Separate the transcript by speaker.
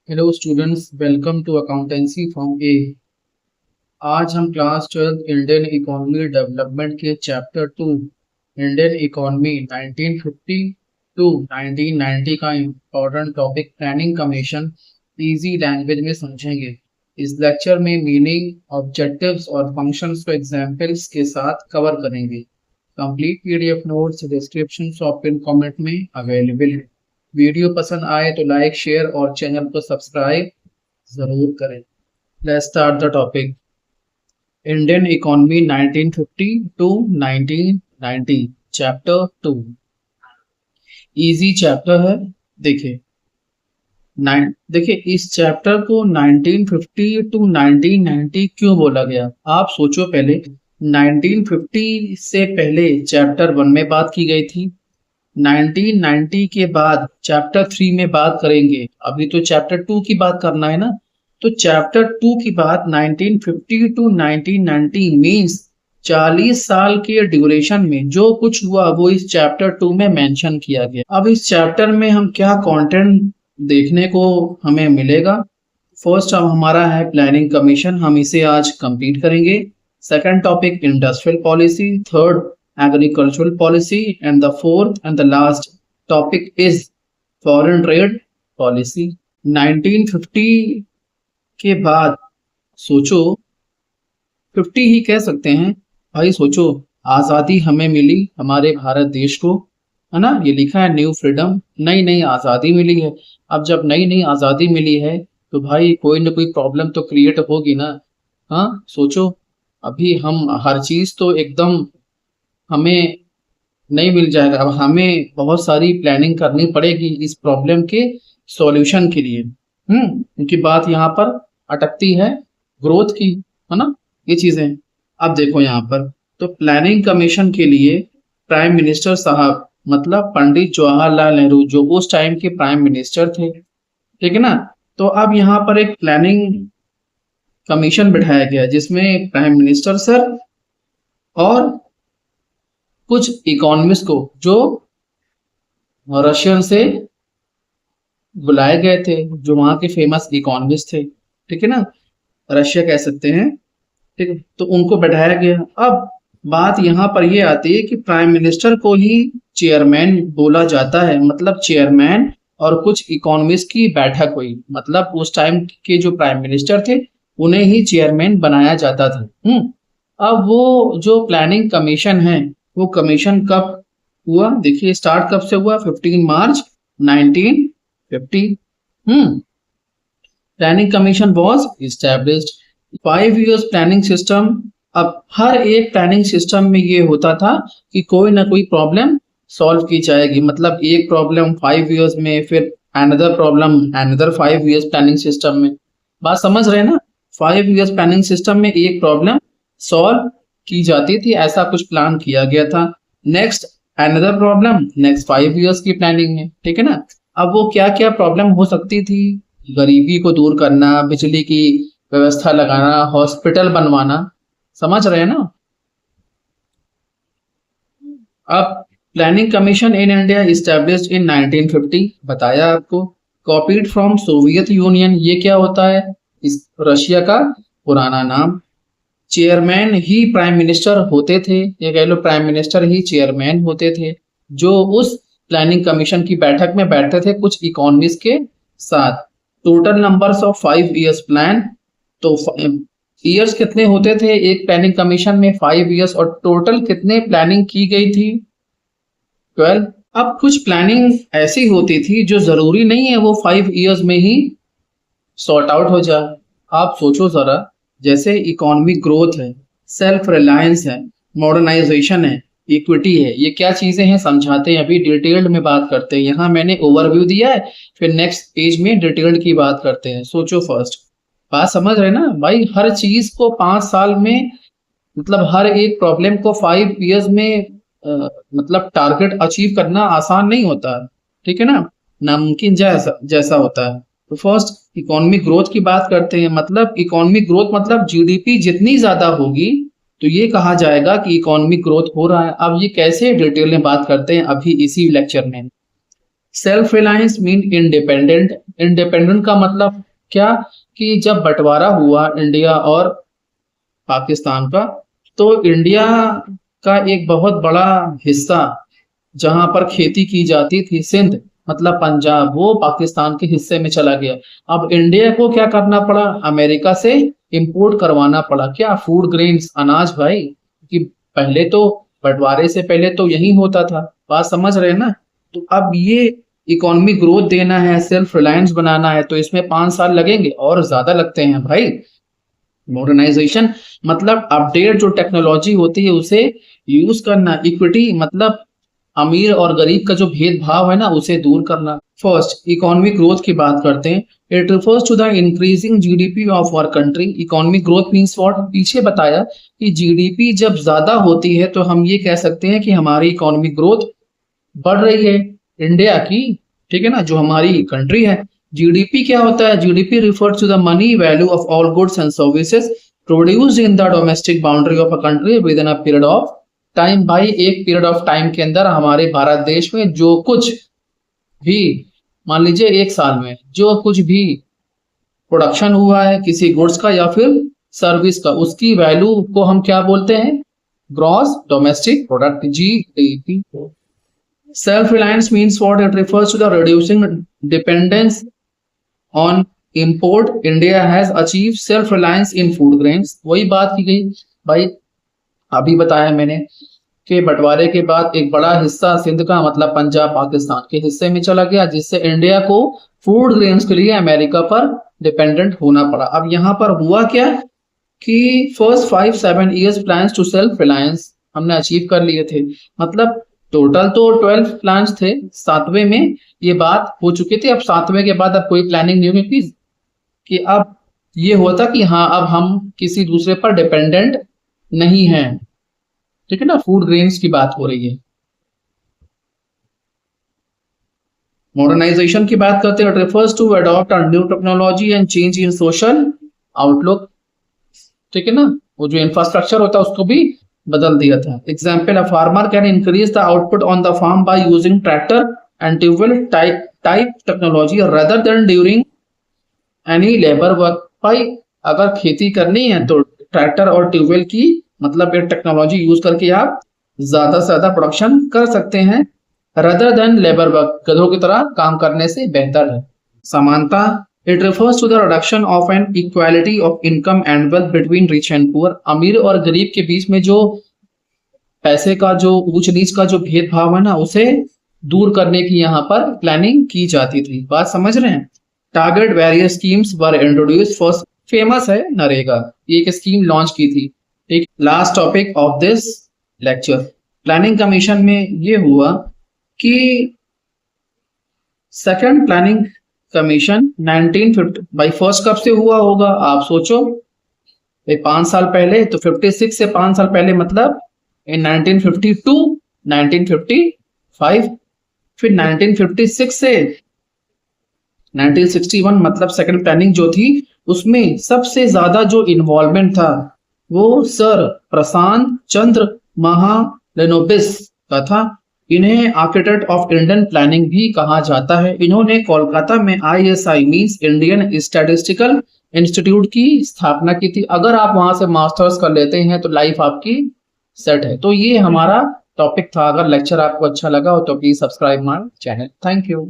Speaker 1: Hello students, welcome to accountancy from A. आज हम class 12 Indian economy development के chapter 2 Indian economy 1950 to 1990 का important topic planning commission easy language में समझेंगे। इस लेक्चर में मीनिंग, ऑब्जेक्टिव्स और फंक्शंस को एग्जांपल्स के साथ कवर करेंगे। कंप्लीट पीडीएफ नोट्स डिस्क्रिप्शन और पिन कमेंट में अवेलेबल है। वीडियो पसंद आए तो लाइक, शेयर और चैनल को सब्सक्राइब जरूर करें। Let's start the topic. Indian economy 1950 to 1990 chapter 2 easy chapter है। देखिए देखिए इस चैप्टर को 1950 टू 1990 क्यों बोला गया। आप सोचो, पहले 1950 से पहले चैप्टर 1 में बात की गई थी। 1990 के बाद चैप्टर 3 में बात करेंगे। अभी तो चैप्टर 2 की बात करना है ना, तो चैप्टर 2 की बात 1950 टू 1990 मीन्स 40 साल के ड्यूरेशन में जो कुछ हुआ वो इस चैप्टर 2 में मेंशन किया गया। अब इस चैप्टर में हम क्या कंटेंट देखने को हमें मिलेगा। फर्स्ट अब हमारा है प्लानिंग कमीशन, हम इसे आज कंप्लीट करेंगे। Second topic industrial policy, third agricultural policy, and the fourth and the last topic is foreign trade policy। 1950 के बाद सोचो, 50 ही कह सकते हैं भाई। सोचो, आज़ादी हमें मिली हमारे भारत देश को, है ना। ये लिखा है न्यू फ्रीडम, नई नई आज़ादी मिली है। अब जब नई नई आज़ादी मिली है तो भाई कोई ना कोई प्रॉब्लम तो क्रिएट होगी ना। हाँ सोचो, अभी हम हर चीज़ तो एकदम हमें नहीं मिल जाएगा। अब हमें बहुत सारी प्लानिंग करनी पड़ेगी इस प्रॉब्लम के सॉल्यूशन के लिए। क्योंकि बात यहाँ पर अटकती है ग्रोथ की, है ना, ये चीजें। अब देखो यहाँ पर, तो प्लानिंग कमीशन के लिए प्राइम मिनिस्टर साहब मतलब पंडित जवाहरलाल नेहरू जो उस टाइम के प्राइम मिनिस्टर थे, ठीक है ना। तो अब यहाँ पर एक प्लानिंग कमीशन बिठाया गया जिसमें प्राइम मिनिस्टर सर और कुछ इकोनॉमिस्ट को जो रशियन से बुलाए गए थे, जो वहां के फेमस इकोनॉमिस्ट थे, ठीक है ना, रशिया कह सकते हैं, ठीक है। तो उनको बैठाया गया। अब बात यहाँ पर ये आती है कि प्राइम मिनिस्टर को ही चेयरमैन बोला जाता है, मतलब चेयरमैन और कुछ इकोनॉमिस्ट की बैठक हुई, मतलब उस टाइम के जो प्राइम मिनिस्टर थे उन्हें ही चेयरमैन बनाया जाता था। अब वो जो प्लानिंग कमीशन है वो कमीशन कब हुआ, देखिए स्टार्ट कब से हुआ, 15 मार्च 1950। Planning commission was established. 5 years planning system. अब हर एक प्लानिंग सिस्टम में ये होता था कि कोई ना कोई प्रॉब्लम सॉल्व की जाएगी, मतलब एक प्रॉब्लम 5 years में, फिर another problem another 5 years planning system में। बात समझ रहे हैं ना, 5 years प्लानिंग सिस्टम में एक प्रॉब्लम सॉल्व की जाती थी, ऐसा कुछ प्लान किया गया था। Next another problem next 5 years की प्लानिंग में, ठीक है ना। अब वो क्या क्या प्रॉब्लम हो सकती थी, गरीबी को दूर करना, बिजली की व्यवस्था लगाना, हॉस्पिटल बनवाना, समझ रहे हैं ना। अब planning commission in India established in 1950, बताया आपको। कॉपीड फ्रॉम सोवियत यूनियन, ये क्या होता है, इस रशिया का पुराना नाम। चेयरमैन ही प्राइम मिनिस्टर होते थे, ये कह लो प्राइम मिनिस्टर ही चेयरमैन होते थे, जो उस प्लानिंग कमीशन की बैठक में बैठते थे कुछ इकोनॉमिस्ट के साथ। Total numbers of 5 years plan, तो ईयर्स कितने होते थे एक प्लानिंग कमीशन में, 5 years, और टोटल कितने प्लानिंग की गई थी, 12। अब कुछ प्लानिंग ऐसी होती थी जो जरूरी नहीं है वो 5 years में ही सॉर्ट आउट हो जाए। आप सोचो जरा, जैसे इकोनॉमिक ग्रोथ है, सेल्फ रिलायंस है, मॉडर्नाइजेशन है, इक्विटी है, ये क्या चीजें हैं समझाते हैं, अभी डिटेल्ड में बात करते हैं। यहाँ मैंने ओवरव्यू दिया है, फिर नेक्स्ट पेज में डिटेल्ड की बात करते हैं। सोचो फर्स्ट, बात समझ रहे ना भाई, हर चीज को 5 साल में, मतलब हर एक प्रॉब्लम को 5 years में मतलब टारगेट अचीव करना आसान नहीं होता, ठीक है ना, नामुमकिन जैसा जैसा होता है। तो फर्स्ट इकोनॉमिक ग्रोथ की बात करते हैं, मतलब इकोनॉमिक ग्रोथ मतलब जीडीपी जितनी ज्यादा होगी तो ये कहा जाएगा कि इकोनॉमिक ग्रोथ हो रहा है। अब ये कैसे डिटेल में बात करते हैं अभी इसी लेक्चर में। Self reliance mean independent. Independent का मतलब क्या, कि जब बंटवारा हुआ इंडिया और पाकिस्तान का, तो इंडिया का एक बहुत बड़ा हिस्सा जहां पर खेती की जाती थी, सिंध मतलब पंजाब, वो पाकिस्तान के हिस्से में चला गया। अब इंडिया को क्या करना पड़ा, अमेरिका से इंपोर्ट करवाना पड़ा, क्या, फूड ग्रेन्स, अनाज भाई। कि पहले तो बंटवारे से पहले तो यही होता था, बात समझ रहे हैं ना। तो अब ये इकोनॉमी ग्रोथ देना है, सेल्फ रिलायंस बनाना है, तो इसमें 5 साल लगेंगे और ज्यादा लगते हैं भाई। मॉडर्नाइजेशन मतलब अपडेट, जो टेक्नोलॉजी होती है उसे यूज करना। इक्विटी मतलब अमीर और गरीब का जो भेदभाव है ना, उसे दूर करना। फर्स्ट, इकोनॉमिक ग्रोथ की बात करते हैं। It refers to the increasing GDP of our country. Economic growth means what, पीछे बताया कि जीडीपी जब ज्यादा होती है तो हम ये कह सकते हैं कि हमारी इकोनॉमिक ग्रोथ बढ़ रही है, इंडिया की, ठीक है ना, जो हमारी कंट्री है। जीडीपी क्या होता है, GDP refers to the money value of all goods and services produced in the domestic boundary of a country within a period of time. भाई एक पीरियड ऑफ टाइम के अंदर हमारे भारत देश में जो कुछ भी, मान लीजिए एक साल में जो कुछ भी प्रोडक्शन हुआ है किसी गुड्स का या फिर सर्विस का, उसकी वैल्यू को हम क्या बोलते हैं, gross domestic product, GDP. Self reliance means what, it refers to the reducing dependence on import. India has achieve self reliance in food grains. वही बात की गई भाई, अभी बताया मैंने कि बंटवारे के बाद एक बड़ा हिस्सा सिंध का मतलब पंजाब पाकिस्तान के हिस्से में चला गया, जिससे इंडिया को फूड ग्रेन्स के लिए अमेरिका पर डिपेंडेंट होना पड़ा। अब यहाँ पर हुआ क्या कि first 5-7 years plans to self reliance हमने अचीव कर लिए थे। मतलब टोटल तो 12 प्लान्स थे, 7वें में ये बात हो चुकी थी। अब 7वें के बाद अब कोई प्लानिंग नहीं होगी कि अब ये होता कि हाँ अब हम किसी दूसरे पर डिपेंडेंट नहीं है, ठीक है ना। फूड ग्रेन्स की बात हो रही है। मॉडर्नाइजेशन की बात करते हैं, refers to adopt new technology and change in social outlook, ठीक है ना। वो जो इंफ्रास्ट्रक्चर होता है उसको भी बदल दिया था। Example, a farmer can increase the output on the farm by using tractor and tubewell type technology rather than during any labour work. भाई अगर खेती करनी है तो ट्रैक्टर और ट्यूबवेल की मतलब ये टेक्नोलॉजी यूज करके आप ज्यादा से ज्यादा प्रोडक्शन कर सकते हैं, रदर देन लेबर वर्क, गधों की तरह काम करने से बेहतर है। समानता, it refers to the reduction of inequality of income and wealth between rich and poor. अमीर और गरीब के बीच में जो पैसे का जो ऊंच नीच का जो भेदभाव है ना, उसे दूर करने की यहाँ पर प्लानिंग की जाती थी। बात समझ रहे हैं। टारगेट वेरियस स्कीम्स वर इंट्रोड्यूस, फर्स्ट फेमस है नरेगा, ये एक स्कीम लॉन्च की थी। एक last topic of this lecture, planning commission में ये हुआ कि सेकंड प्लानिंग कमीशन 1950 भाई फर्स्ट कब से हुआ होगा आप सोचो, 5 साल पहले, तो 56 से 5 साल पहले मतलब इन 1952 1955, फिर 1956 से 1961 मतलब सेकंड प्लानिंग जो थी उसमें सबसे ज्यादा जो इन्वॉल्वमेंट था वो सर प्रशांत चंद्र महालनोबिस का था। इन्हें आर्किटेक्ट ऑफ इंडियन प्लानिंग भी कहा जाता है। इन्होंने कोलकाता में ISI means Indian statistical institute की स्थापना की थी। अगर आप वहां से मास्टर्स कर लेते हैं तो लाइफ आपकी सेट है। तो ये हमारा टॉपिक था। अगर लेक्चर आपको अच्छा लगा हो तो please subscribe my channel. Thank you.